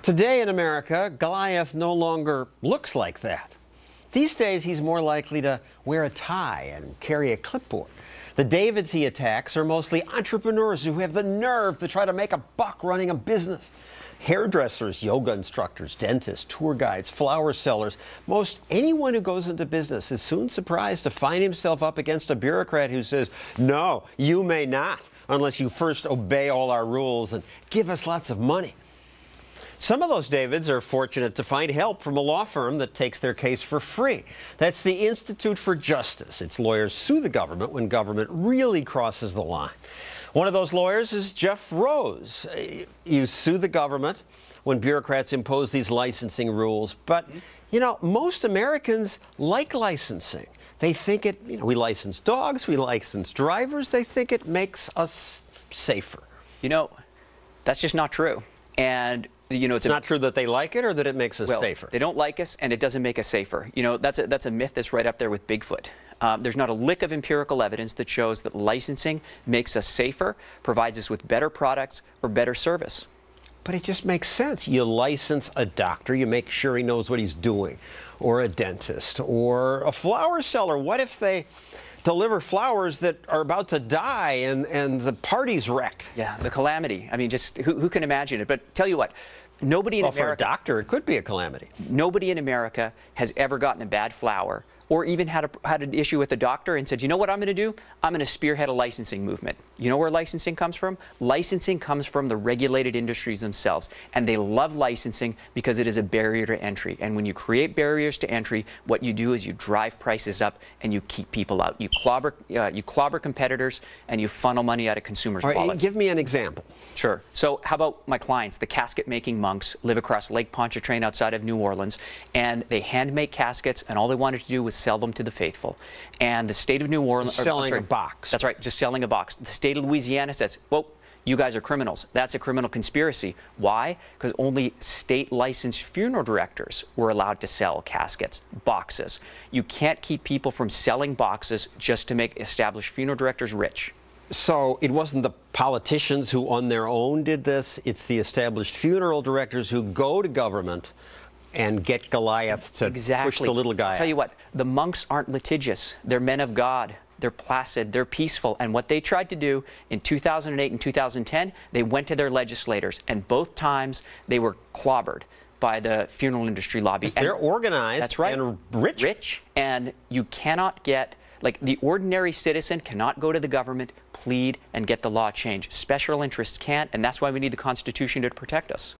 Today in America, Goliath no longer looks like that. These days, he's more likely to wear a tie and carry a clipboard. The Davids he attacks are mostly entrepreneurs who have the nerve to try to make a buck running a business. Hairdressers, yoga instructors, dentists, tour guides, flower sellers. Most anyone who goes into business is soon surprised to find himself up against a bureaucrat who says, "No, you may not, unless you first obey all our rules and give us lots of money." Some of those Davids are fortunate to find help from a law firm that takes their case for free. That's the Institute for Justice. Its lawyers sue the government when government really crosses the line. One of those lawyers is Jeff Rose. You sue the government when bureaucrats impose these licensing rules. But, you know, most Americans like licensing. They think it, we license dogs, we license drivers. They think it makes us safer. You know, that's just not true. And it's not true that they like it or that it makes us safer. They don't like us, and it doesn't make us safer. That's a myth that's right up there with Bigfoot. There's not a lick of empirical evidence that shows that licensing makes us safer, provides us with better products or better service. But it just makes sense. You license a doctor, you make sure he knows what he's doing, or a dentist, or a flower seller. What if they deliver flowers that are about to die and the party's wrecked? Yeah, the calamity. I mean, just who can imagine it? But tell you what, nobody in America... For a doctor, it could be a calamity. Nobody in America has ever gotten a bad flower or even had an issue with a doctor and said, you know what I'm going to do? I'm going to spearhead a licensing movement. You know where licensing comes from? Licensing comes from the regulated industries themselves. And they love licensing because it is a barrier to entry. And when you create barriers to entry, what you do is you drive prices up and you keep people out. You clobber competitors and you funnel money out of consumers' wallets. Give me an example. Sure. So how about my clients? The casket-making monks live across Lake Pontchartrain outside of New Orleans. And they hand-make caskets, and all they wanted to do was sell them to the faithful. And the state of New Orleans... Selling a box. That's right, just selling a box. The state of Louisiana says, well, you guys are criminals. That's a criminal conspiracy. Why? Because only state-licensed funeral directors were allowed to sell caskets, boxes. You can't keep people from selling boxes just to make established funeral directors rich. So it wasn't the politicians who on their own did this. It's the established funeral directors who go to government and get Goliath to push the little guy out. I'll tell you what, the monks aren't litigious. They're men of God. They're placid. They're peaceful. And what they tried to do in 2008 and 2010, they went to their legislators. And both times they were clobbered by the funeral industry lobby. They're organized. That's right. And rich. Rich. And you cannot get... Like, the ordinary citizen cannot go to the government, plead, and get the law changed. Special interests can't, and that's why we need the Constitution to protect us.